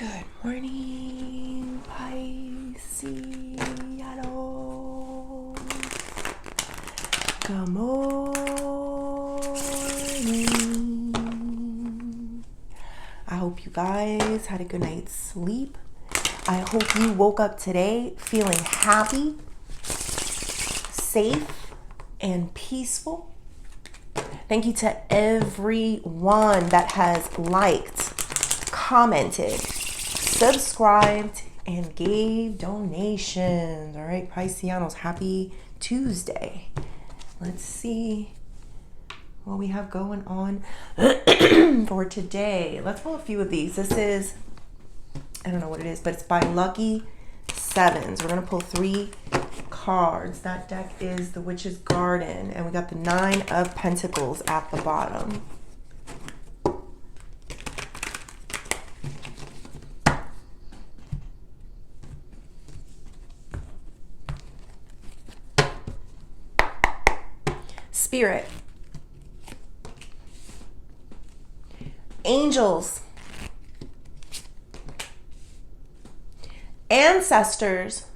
Good morning, Pisces. Good morning. I hope you guys had a good night's sleep. I hope you woke up today feeling happy, safe, and peaceful. Thank you to everyone that has liked, commented, subscribed, and gave donations. All right, Pisceanos, happy Tuesday. Let's see what we have going on for today. Let's pull a few of these. This is, I don't know what it is, but it's by Lucky Sevens. We're going to pull 3 cards. That deck is the Witch's Garden, and we got the 9 of Pentacles at the bottom. Spirit, angels, ancestors,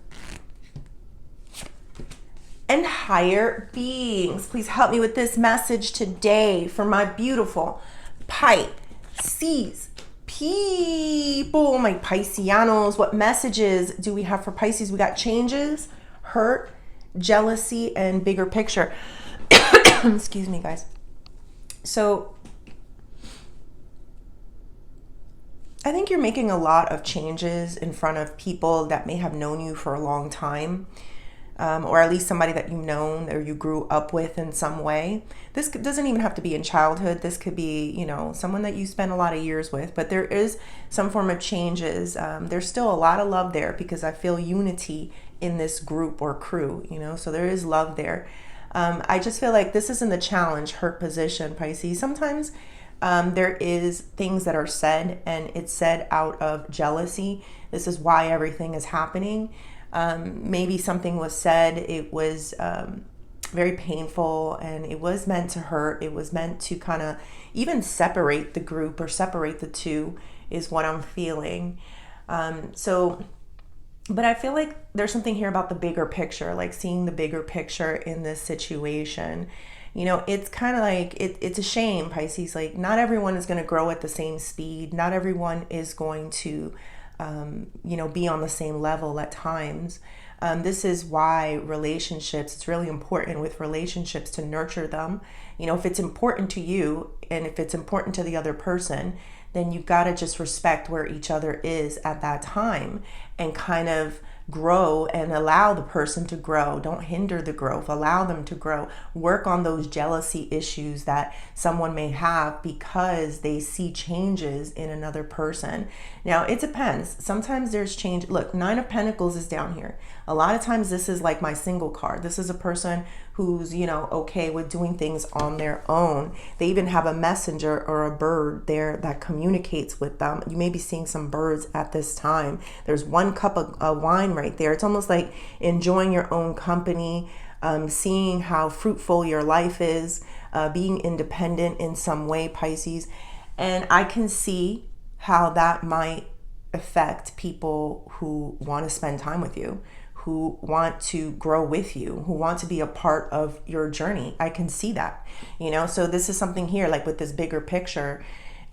and higher beings. Please help me with this message today for my beautiful Pisces people, my Pisceanos. What messages do we have for Pisces? We got changes, hurt, jealousy, and bigger picture. Excuse me, guys. So I think you're making a lot of changes in front of people that may have known you for a long time, or at least somebody that you've known or you grew up with in some way. This doesn't even have to be in childhood. This could be, someone that you spent a lot of years with, but there is some form of changes. There's still a lot of love there because I feel unity in this group or crew, so there is love there. I just feel like this is in the challenge, hurt position, Pisces. Sometimes there is things that are said, and it's said out of jealousy. This is why everything is happening. Maybe something was said, it was very painful, and it was meant to hurt. It was meant to kind of even separate the group or separate the two is what I'm feeling. But I feel like there's something here about the bigger picture, like seeing the bigger picture in this situation. It's kind of like, it's a shame, Pisces. Like, not everyone is going to grow at the same speed. Not everyone is going to, be on the same level at times. This is why relationships, it's really important with relationships to nurture them. If it's important to you and if it's important to the other person, then you've got to just respect where each other is at that time and kind of grow and allow the person to grow. Don't hinder the growth. Allow them to grow. Work on those jealousy issues that someone may have because they see changes in another person. Now, it depends. Sometimes there's change. Look, 9 of Pentacles is down here. A lot of times this is like my single card. This is a person who's, okay with doing things on their own. They even have a messenger or a bird there that communicates with them. You may be seeing some birds at this time. There's 1 cup of wine right there. It's almost like enjoying your own company, seeing how fruitful your life is, being independent in some way, Pisces. And I can see how that might affect people who want to spend time with you, who want to grow with you, who want to be a part of your journey. I can see that, so this is something here, like with this bigger picture.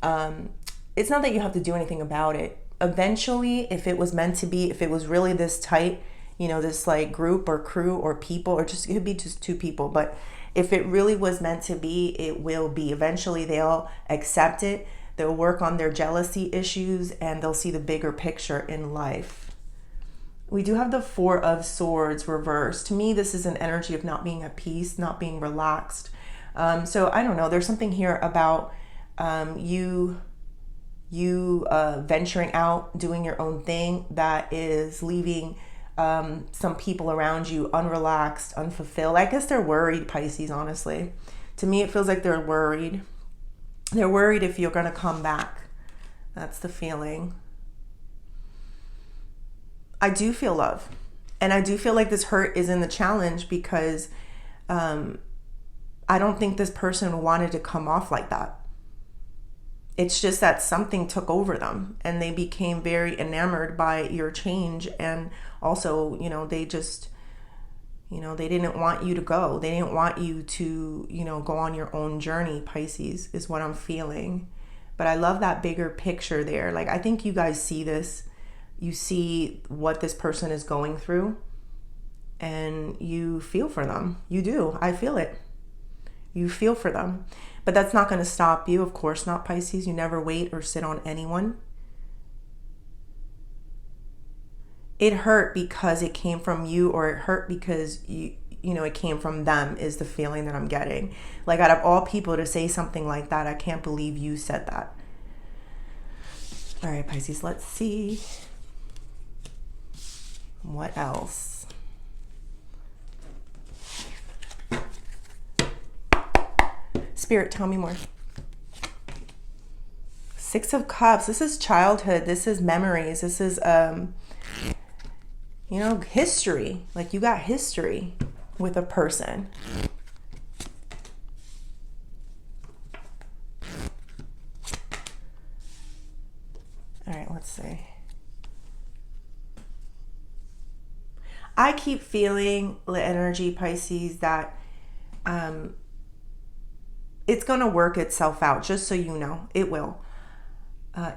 It's not that you have to do anything about it. Eventually, if it was meant to be, if it was really this tight, this like group or crew or people, or just, it could be just 2 people, but if it really was meant to be, it will be. Eventually they'll accept it. They'll work on their jealousy issues, and they'll see the bigger picture in life. We do have the 4 of Swords reversed. To me, this is an energy of not being at peace, not being relaxed. So I don't know. There's something here about you venturing out, doing your own thing that is leaving some people around you unrelaxed, unfulfilled. I guess they're worried, Pisces, honestly. To me, it feels like they're worried. They're worried if you're going to come back. That's the feeling. I do feel love. And I do feel like this hurt is in the challenge because I don't think this person wanted to come off like that. It's just that something took over them and they became very enamored by your change. And also, they just, they didn't want you to go. They didn't want you to, go on your own journey, Pisces, is what I'm feeling. But I love that bigger picture there. Like, I think you guys see this. You see what this person is going through and you feel for them. You do. I feel it. You feel for them. But that's not going to stop you. Of course not, Pisces. You never wait or sit on anyone. It hurt because it came from you, or it hurt because it came from them, is the feeling that I'm getting. Like, out of all people to say something like that, I can't believe you said that. All right, Pisces, let's see. What else? Spirit, tell me more. Six of Cups. This is childhood. This is memories. This is, history. Like, you got history with a person. All right, let's see. I keep feeling the energy, Pisces, that it's going to work itself out, just so you know. It will.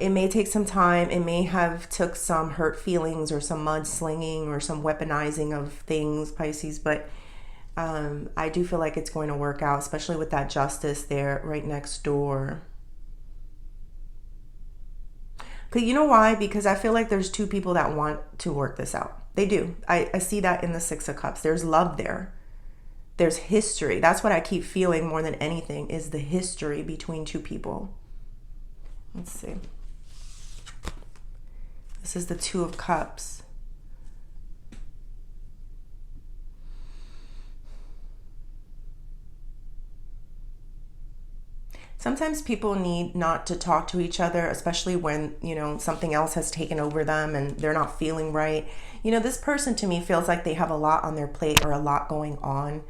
It may take some time. It may have took some hurt feelings or some mudslinging or some weaponizing of things, Pisces, but I do feel like it's going to work out, especially with that Justice there right next door. Because you know why? Because I feel like there's two people that want to work this out. They do. I see that in the Six of Cups. There's love there. There's history. That's what I keep feeling more than anything, is the history between two people. Let's see. This is the Two of Cups. Sometimes people need not to talk to each other, especially when, something else has taken over them and they're not feeling right. This person to me feels like they have a lot on their plate or a lot going on.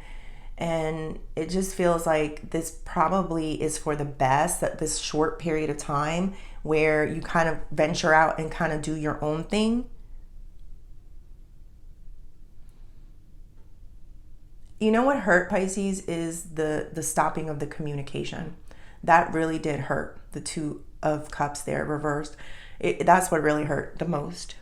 And it just feels like this probably is for the best, that this short period of time where you kind of venture out and kind of do your own thing. You know what hurt, Pisces, is the stopping of the communication. That really did hurt. The Two of Cups there reversed. That's what really hurt the most.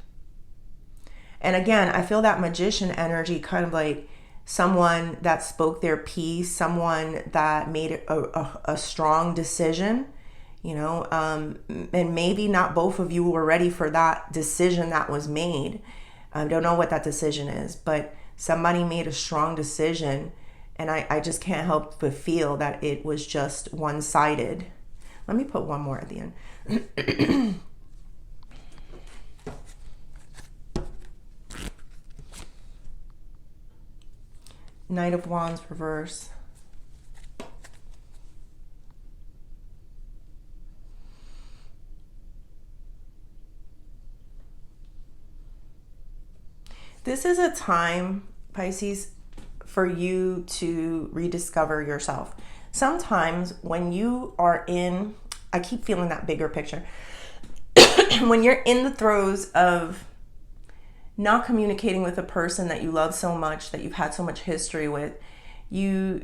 And again, I feel that Magician energy, kind of like someone that spoke their piece, someone that made a strong decision, and maybe not both of you were ready for that decision that was made. I don't know what that decision is, but somebody made a strong decision, and I just can't help but feel that it was just one-sided. Let me put one more at the end. Knight of Wands reverse. This is a time, Pisces, for you to rediscover yourself. Sometimes when you are in, I keep feeling that bigger picture. When you're in the throes of not communicating with a person that you love so much, that you've had so much history with, you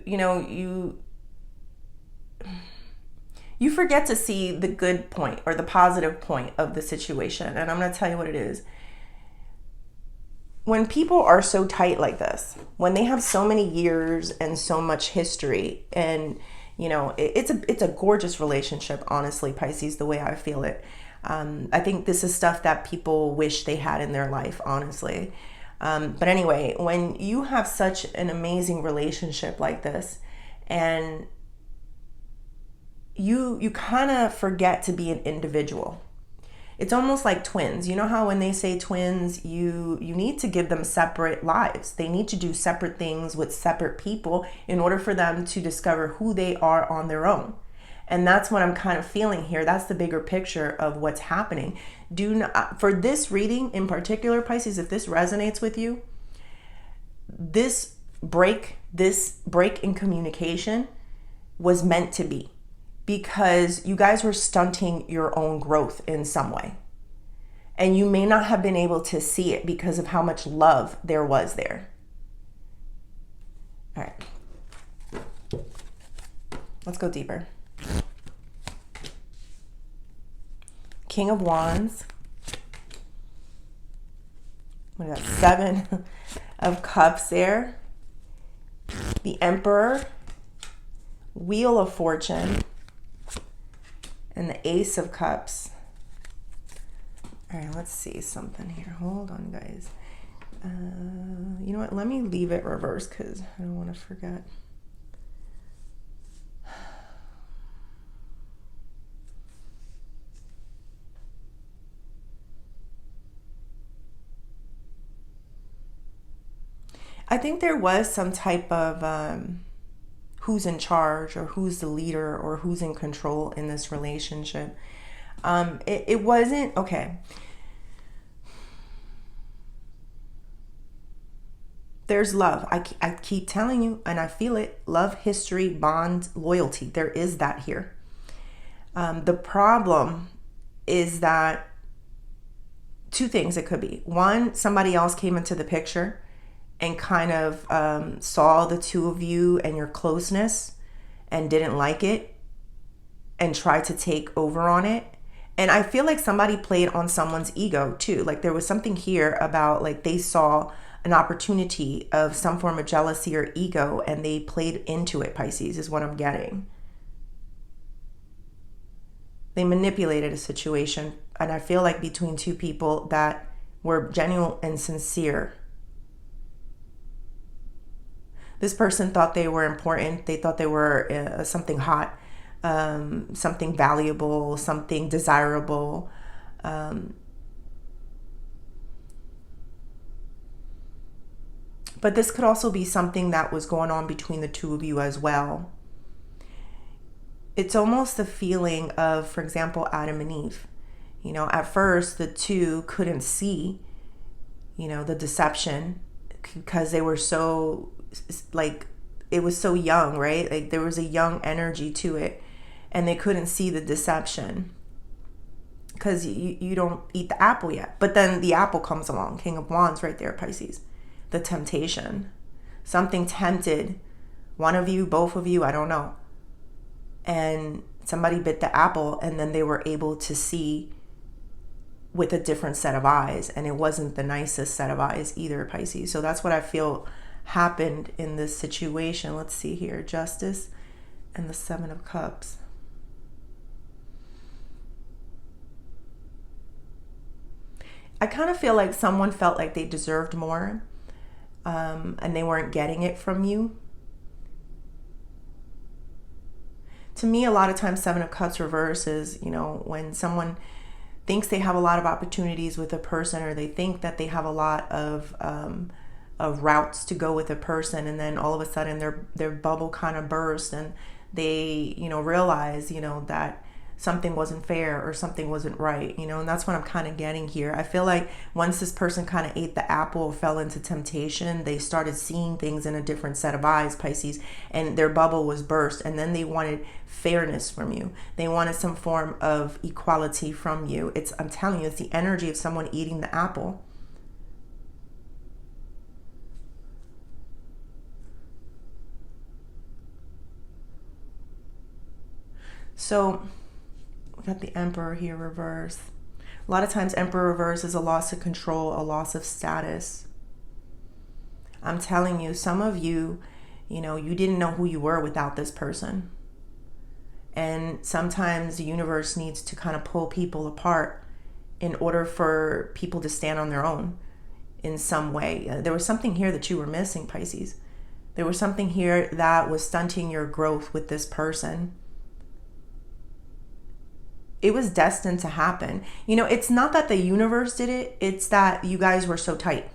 forget to see the good point or the positive point of the situation. And I'm going to tell you what it is. When people are so tight like this, when they have so many years and so much history, and it's a gorgeous relationship, honestly, Pisces, the way I feel it. I think this is stuff that people wish they had in their life, honestly. But anyway, when you have such an amazing relationship like this, and you kind of forget to be an individual. It's almost like twins. You know how when they say twins, you need to give them separate lives. They need to do separate things with separate people in order for them to discover who they are on their own. And that's what I'm kind of feeling here. That's the bigger picture of what's happening. For this reading in particular, Pisces, if this resonates with you, this break in communication was meant to be. because you guys were stunting your own growth in some way. And you may not have been able to see it because of how much love there was there. All right. Let's go deeper. King of Wands. What is that? 7 of Cups there. The Emperor. Wheel of Fortune. And the Ace of Cups. All right, let's see something here. Hold on, guys. You know what? Let me leave it reversed because I don't want to forget. I think there was some type of who's in charge or who's the leader or who's in control in this relationship. It wasn't, okay. There's love. I keep telling you, and I feel it. Love, history, bond, loyalty. There is that here. The problem is that two things it could be. One, somebody else came into the picture and kind of saw the two of you and your closeness and didn't like it and tried to take over on it. And I feel like somebody played on someone's ego too. Like there was something here about like they saw an opportunity of some form of jealousy or ego and they played into it, Pisces, is what I'm getting. They manipulated a situation, and I feel like between two people that were genuine and sincere. This person thought they were important. They thought they were something hot, something valuable, something desirable. But this could also be something that was going on between the two of you as well. It's almost the feeling of, for example, Adam and Eve. You know, at first the two couldn't see, you know, the deception because they were so, like, it was so young, right? Like there was a young energy to it and they couldn't see the deception because you don't eat the apple yet. But then the apple comes along, King of Wands right there, Pisces. The temptation. Something tempted one of you, both of you, I don't know. And somebody bit the apple and then they were able to see with a different set of eyes. And it wasn't the nicest set of eyes either, Pisces. So that's what I feel happened in this situation. Let's see here. Justice and the 7 of Cups. I kind of feel like someone felt like they deserved more. And they weren't getting it from you. To me, a lot of times 7 of Cups reverse is, you know, when someone thinks they have a lot of opportunities with a person, or they think that they have a lot of routes to go with a person, and then all of a sudden their bubble kind of bursts and they, you know, realize, you know, that something wasn't fair or something wasn't right, you know, and that's what I'm kind of getting here. I feel like once this person kind of ate the apple, fell into temptation, they started seeing things in a different set of eyes, Pisces, and their bubble was burst, and then they wanted fairness from you. They wanted some form of equality from you. I'm telling you, it's the energy of someone eating the apple. So we got the Emperor here reverse. A lot of times Emperor reverse is a loss of control, a loss of status. I'm telling you, some of you, you know, you didn't know who you were without this person. And sometimes the universe needs to kind of pull people apart in order for people to stand on their own in some way. There was something here that you were missing, Pisces. There was something here that was stunting your growth with this person. It was destined to happen. You know, it's not that the universe did it. It's that you guys were so tight.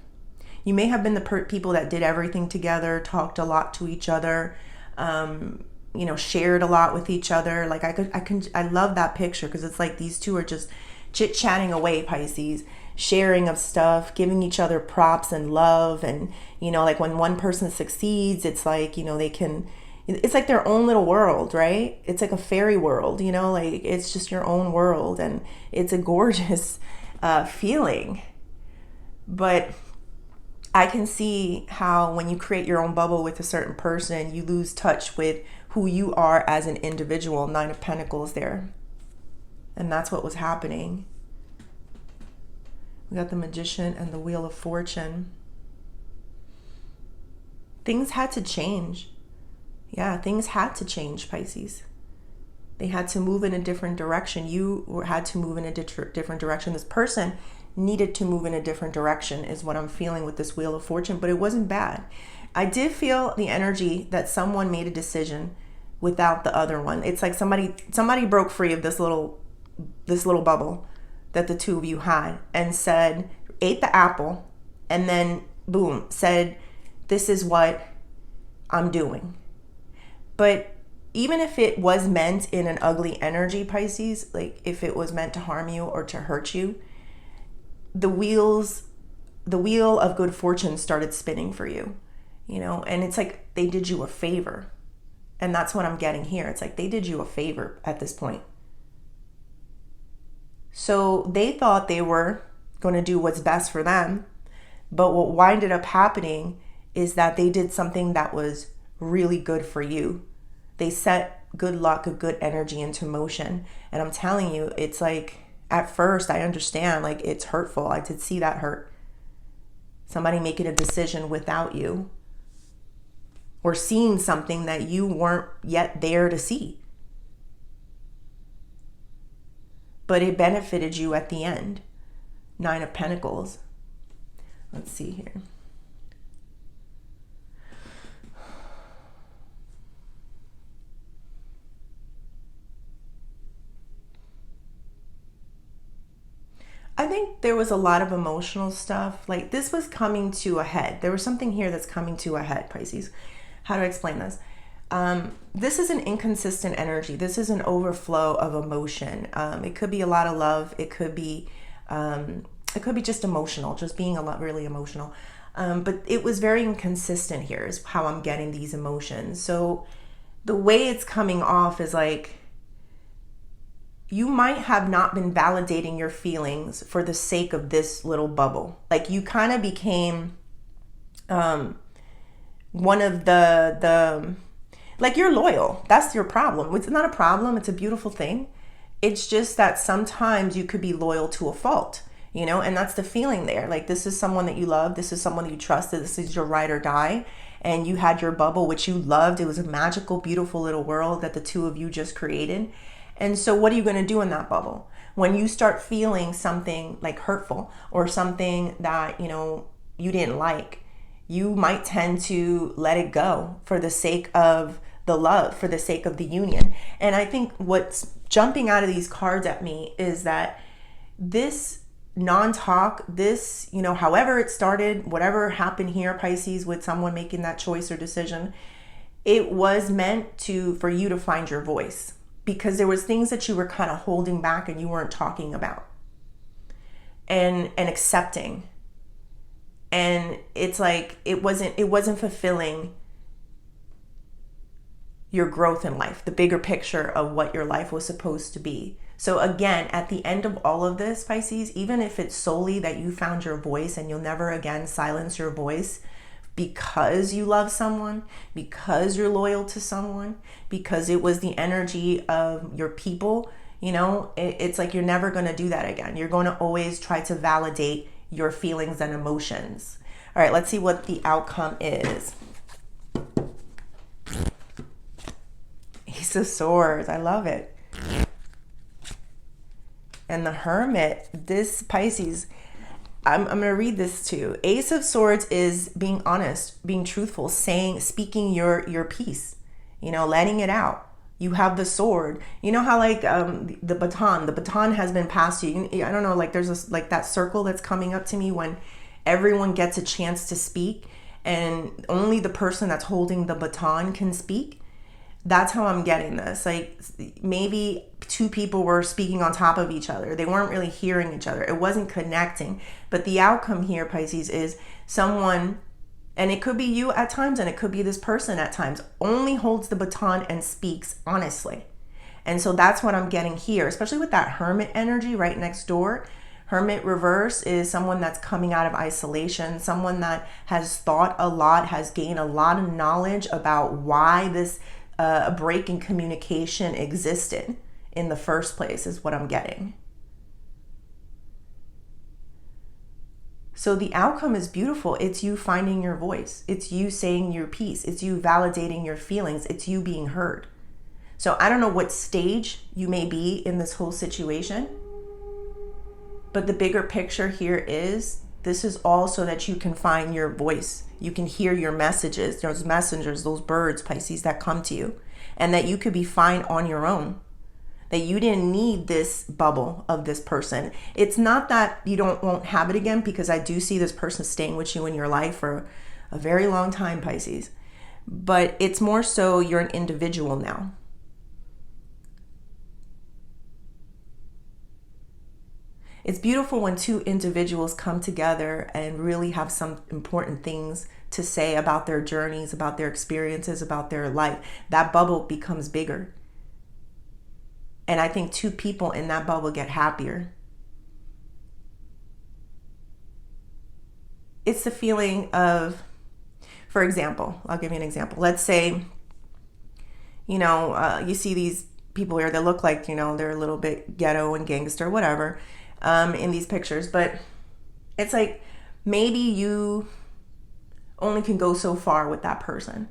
You may have been the people that did everything together, talked a lot to each other, you know, shared a lot with each other. Like I love that picture because it's like these two are just chit-chatting away, Pisces, sharing of stuff, giving each other props and love. And, you know, like when one person succeeds, it's like, you know, they can, it's like their own little world, right? It's like a fairy world, you know, like it's just your own world, and it's a gorgeous feeling. But I can see how when you create your own bubble with a certain person, you lose touch with who you are as an individual. Nine of Pentacles there. And that's what was happening. We got the Magician and the Wheel of Fortune. Things had to change. Yeah, things had to change, Pisces. They had to move in a different direction. You had to move in a different direction. This person needed to move in a different direction is what I'm feeling with this Wheel of Fortune, but it wasn't bad. I did feel the energy that someone made a decision without the other one. It's like somebody broke free of this little bubble that the two of you had and said, ate the apple, and then boom, said, this is what I'm doing. But even if it was meant in an ugly energy, Pisces, like if it was meant to harm you or to hurt you, the wheel of good fortune started spinning for you, you know, and it's like they did you a favor. And that's what I'm getting here. It's like they did you a favor at this point. So they thought they were going to do what's best for them. But what winded up happening is that they did something that was really good for you. They set good luck, a good energy into motion. And I'm telling you, it's like, at first, I understand, like, it's hurtful. I did see that hurt. Somebody making a decision without you, or seeing something that you weren't yet there to see. But it benefited you at the end. Nine of Pentacles. Let's see here. I think there was a lot of emotional stuff. Like this was coming to a head. There was something here that's coming to a head, Pisces. How do I explain this? This is an inconsistent energy. This is an overflow of emotion. It could be a lot of love. It could be just emotional, just being a lot really emotional. But it was very inconsistent here is how I'm getting these emotions. So the way it's coming off is like, you might have not been validating your feelings for the sake of this little bubble. Like you kind of became one of the like you're loyal. That's your problem. It's not a problem. It's a beautiful thing. It's just that sometimes you could be loyal to a fault, you know, and that's the feeling there. Like this is someone that you love. This is someone that you trusted. This is your ride or die. And you had your bubble, which you loved. It was a magical, beautiful little world that the two of you just created. And so what are you going to do in that bubble? When you start feeling something like hurtful or something that, you know, you didn't like, you might tend to let it go for the sake of the love, for the sake of the union. And I think what's jumping out of these cards at me is that this non-talk, this, you know, however it started, whatever happened here, Pisces, with someone making that choice or decision, it was meant for you to find your voice. Because there was things that you were kind of holding back and you weren't talking about and accepting. And it's like it wasn't fulfilling your growth in life, the bigger picture of what your life was supposed to be. So again, at the end of all of this, Pisces, even if it's solely that you found your voice and you'll never again silence your voice, because you love someone, because you're loyal to someone, because it was the energy of your people, you know, it's like you're never going to do that again. You're going to always try to validate your feelings and emotions. All right, let's see what the outcome is. Ace of Swords, I love it. And the Hermit, this Pisces, I'm going to read this too. Ace of Swords is being honest, being truthful, speaking your piece, you know, letting it out. You have the sword. You know how like the baton has been passed to you. I don't know, like there's this, like that circle that's coming up to me when everyone gets a chance to speak and only the person that's holding the baton can speak. That's how I'm getting this. Like maybe two people were speaking on top of each other. They weren't really hearing each other. It wasn't connecting. But the outcome here, Pisces, is someone And it could be you at times, and it could be this person at times, only holds the baton and speaks honestly. And so that's what I'm getting here, especially with that Hermit energy right next door. Hermit reverse is someone that's coming out of isolation, someone that has thought a lot, has gained a lot of knowledge about why this break in communication existed in the first place, is what I'm getting. So the outcome is beautiful. It's you finding your voice. It's you saying your piece. It's you validating your feelings. It's you being heard. So I don't know what stage you may be in this whole situation, but the bigger picture here is this is all so that you can find your voice. You can hear your messages, those messengers, those birds, Pisces, that come to you, and that you could be fine on your own. That you didn't need this bubble of this person. It's not that you won't have it again, because I do see this person staying with you in your life for a very long time, Pisces. But it's more so you're an individual now. It's beautiful when two individuals come together and really have some important things to say about their journeys, about their experiences, about their life. That bubble becomes bigger. And I think two people in that bubble get happier. It's the feeling of, for example, I'll give you an example. Let's say, you see these people here that look like, they're a little bit ghetto and gangster, whatever, in these pictures. But it's like, maybe you only can go so far with that person.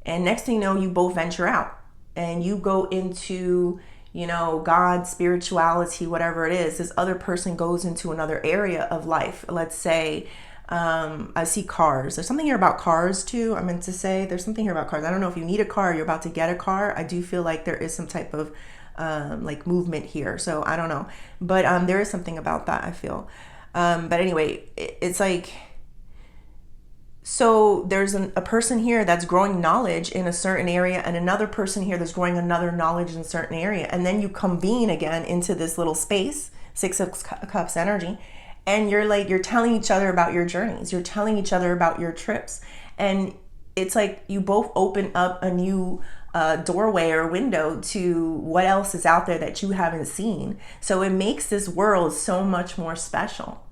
And next thing you know, you both venture out and you go into, God, spirituality, whatever it is. This other person goes into another area of life. Let's say, I see cars. There's something here about cars too. I meant to say there's something here about cars. I don't know if you need a car, you're about to get a car. I do feel like there is some type of movement here. So I don't know, but there is something about that, I feel. But anyway, it's like, so there's a person here that's growing knowledge in a certain area, and another person here that's growing another knowledge in a certain area. And then you convene again into this little space, Six of Cups energy. And you're telling each other about your journeys. You're telling each other about your trips. And it's like you both open up a new doorway or window to what else is out there that you haven't seen. So it makes this world so much more special.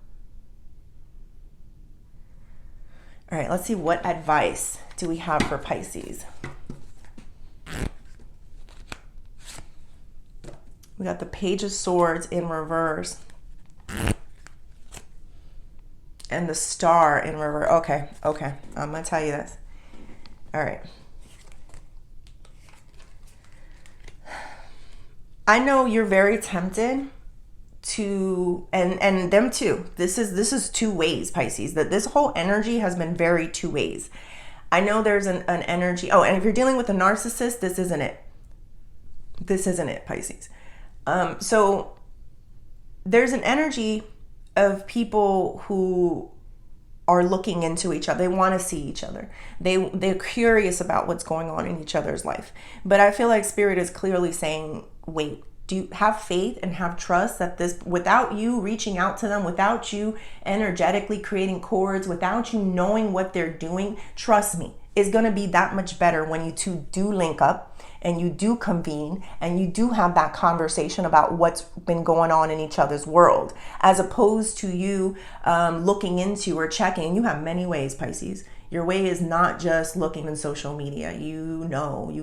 All right, let's see, what advice do we have for Pisces? We got the Page of Swords in reverse. And the Star in reverse. Okay. I'm going to tell you this. All right. I know you're very tempted to, and them too. This is two ways, Pisces. That this whole energy has been very two ways. I know there's an energy. Oh, and if you're dealing with a narcissist, this isn't it. This isn't it, Pisces. So there's an energy of people who are looking into each other. They want to see each other. They're curious about what's going on in each other's life. But I feel like Spirit is clearly saying, wait, do you have faith and have trust that this, without you reaching out to them, without you energetically creating cords, without you knowing what they're doing, trust me, it's going to be that much better when you two do link up and you do convene and you do have that conversation about what's been going on in each other's world, as opposed to you looking into or checking. You have many ways, Pisces. Your way is not just looking in social media. You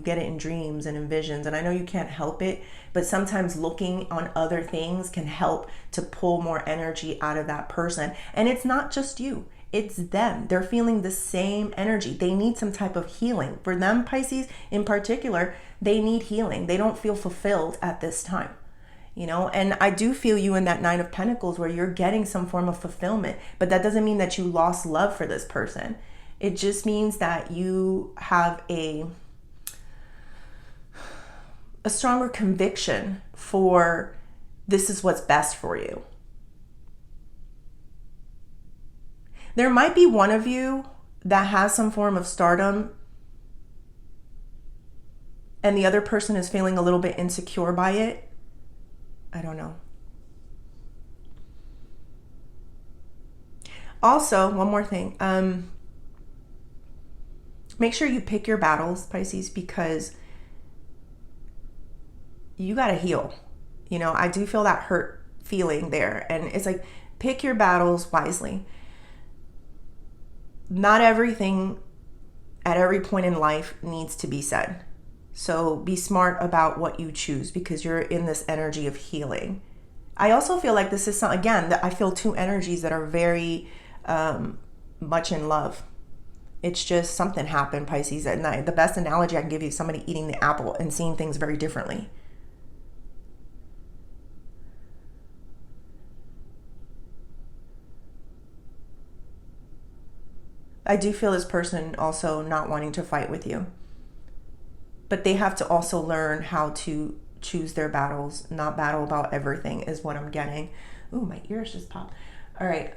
get it in dreams and in visions. And I know you can't help it, but sometimes looking on other things can help to pull more energy out of that person. And it's not just you. It's them. They're feeling the same energy. They need some type of healing. For them, Pisces in particular, they need healing. They don't feel fulfilled at this time. And I do feel you in that Nine of Pentacles where you're getting some form of fulfillment, but that doesn't mean that you lost love for this person. It just means that you have a stronger conviction for this is what's best for you. There might be one of you that has some form of stardom and the other person is feeling a little bit insecure by it. I don't know. Also, one more thing. make sure you pick your battles, Pisces, because you got to heal. You know, I do feel that hurt feeling there. And it's like, pick your battles wisely. Not everything at every point in life needs to be said. So be smart about what you choose because you're in this energy of healing. I also feel like this is again, that I feel two energies that are very much in love. It's just something happened, Pisces. And the best analogy I can give you is somebody eating the apple and seeing things very differently. I do feel this person also not wanting to fight with you. But they have to also learn how to choose their battles, not battle about everything is what I'm getting. Ooh, my ears just popped. All right.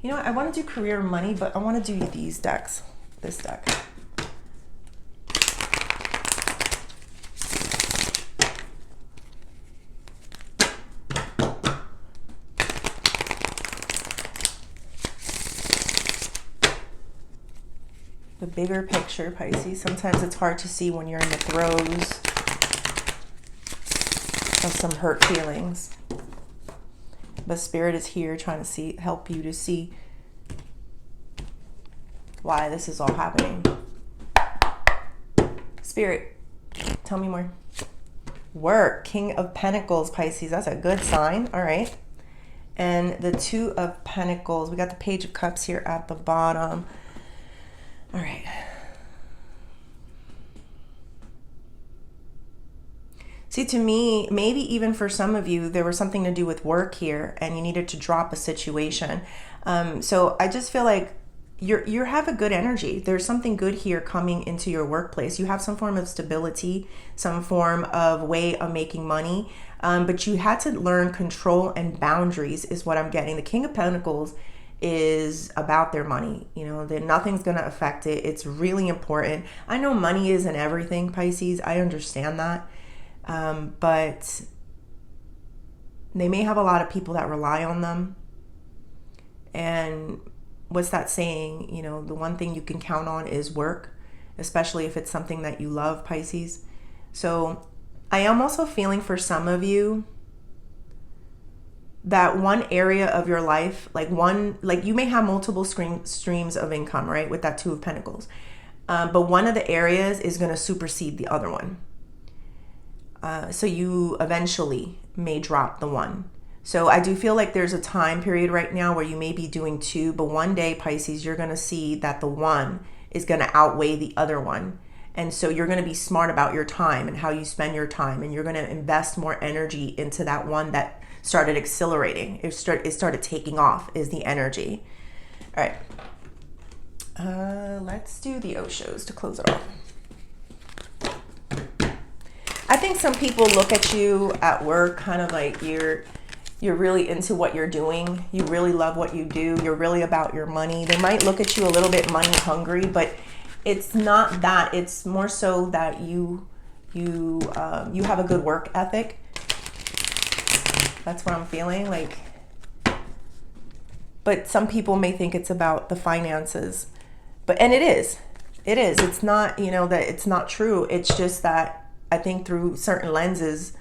You know what? I want to do career money, but I want to do these decks. This deck. The bigger picture, Pisces. Sometimes it's hard to see when you're in the throes of some hurt feelings. But Spirit is here trying to help you to see why this is all happening. Spirit, tell me more. Work, King of Pentacles, Pisces. That's a good sign. All right. And the Two of Pentacles. We got the Page of Cups here at the bottom. All right. See, to me, maybe even for some of you, there was something to do with work here and you needed to drop a situation. So I just feel like you have a good energy. There's something good here coming into your workplace. You have some form of stability, some form of way of making money, but you had to learn control and boundaries is what I'm getting. The King of Pentacles is about their money, you know, that nothing's going to affect it. It's really important. I know money isn't everything, Pisces. I understand that. But they may have a lot of people that rely on them. And what's that saying? You know, the one thing you can count on is work, especially if it's something that you love, Pisces. So I am also feeling for some of you that one area of your life, like you may have multiple streams of income, right? With that Two of Pentacles. But one of the areas is going to supersede the other one. So you eventually may drop the one. So I do feel like there's a time period right now where you may be doing two, but one day, Pisces, you're going to see that the one is going to outweigh the other one. And so you're going to be smart about your time and how you spend your time. And you're going to invest more energy into that one that started accelerating. It started taking off is the energy. All right. Let's do the Oshos to close it off. I think some people look at you at work kind of like you're really into what you're doing. You really love what you do. You're really about your money. They might look at you a little bit money hungry, but it's not that. It's more so that you have a good work ethic. That's what I'm feeling like. But some people may think it's about the finances. And it is. It's not, you know, that it's not true. It's just that I think through certain lenses,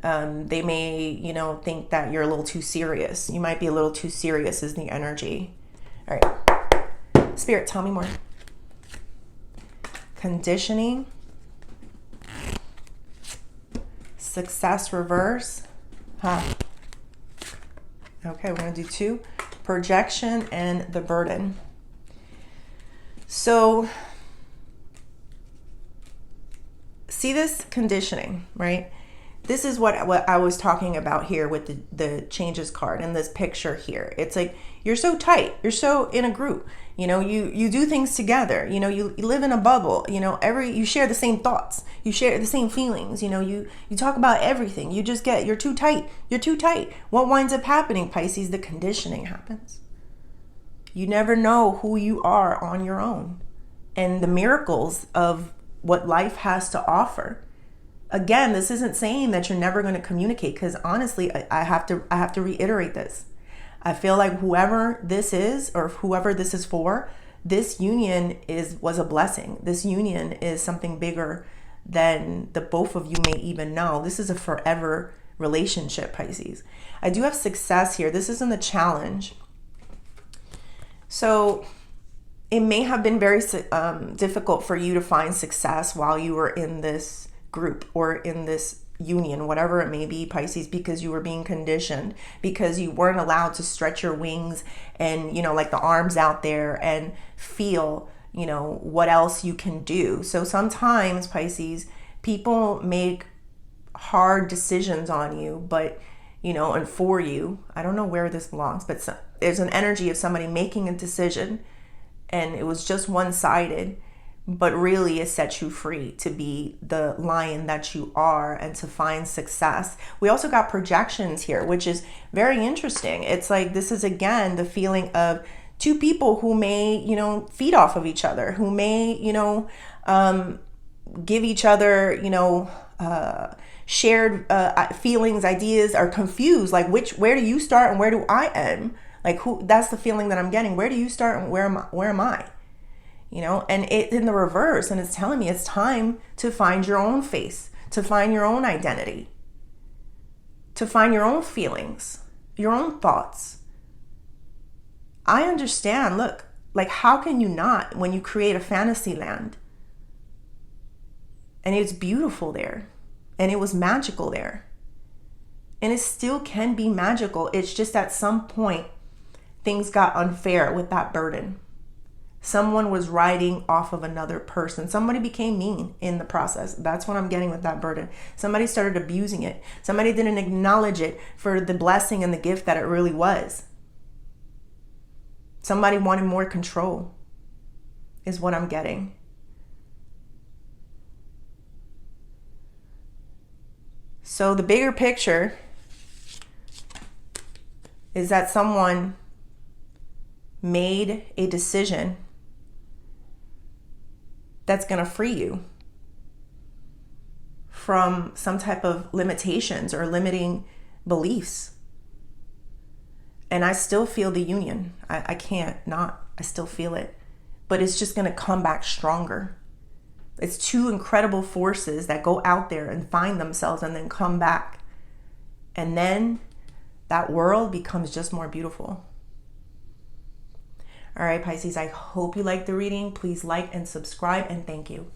they may, you know, think that you're a little too serious. You might be a little too serious is the energy. All right. Spirit, tell me more. Conditioning. Success reverse. Okay, we're going to do two. Projection and the burden. So see this conditioning, right? This is what I was talking about here with the changes card and this picture here. It's like you're so tight. You're so in a group. You know, you do things together. You know, you live in a bubble. You know, you share the same thoughts. You share the same feelings. You know, you talk about everything. You just you're too tight. You're too tight. What winds up happening, Pisces? The conditioning happens. You never know who you are on your own. And the miracles of what life has to offer. Again, this isn't saying that you're never going to communicate, because honestly, I have to reiterate this. I feel like whoever this is or whoever this is for, this union was a blessing. This union is something bigger than the both of you may even know. This is a forever relationship, Pisces. I do have success here. This isn't a challenge. So it may have been very difficult for you to find success while you were in this group or in this union, whatever it may be, Pisces, because you were being conditioned, because you weren't allowed to stretch your wings and, like the arms out there and feel, what else you can do. So sometimes, Pisces, people make hard decisions on you, but, and for you. I don't know where this belongs, but there's an energy of somebody making a decision and it was just one-sided, but really it sets you free to be the lion that you are and to find success. We also got projections here, which is very interesting. It's like, this is again the feeling of two people who may, feed off of each other, who may, give each other, shared feelings, ideas, are confused. Like, where do you start and where do I end? Like, that's the feeling that I'm getting. Where do you start and where am I? And it's in the reverse, and it's telling me it's time to find your own face, to find your own identity, to find your own feelings, your own thoughts. I understand. Look, like, how can you not when you create a fantasy land? And it's beautiful there, and it was magical there, and it still can be magical. It's just at some point things got unfair with that burden. Someone was riding off of another person. Somebody became mean in the process. That's what I'm getting with that burden. Somebody started abusing it. Somebody didn't acknowledge it for the blessing and the gift that it really was. Somebody wanted more control, is what I'm getting. So the bigger picture is that someone made a decision that's going to free you from some type of limitations or limiting beliefs. And I still feel the union. I can't not. I still feel it. But it's just going to come back stronger. It's two incredible forces that go out there and find themselves and then come back. And then that world becomes just more beautiful. All right, Pisces, I hope you liked the reading. Please like and subscribe, and thank you.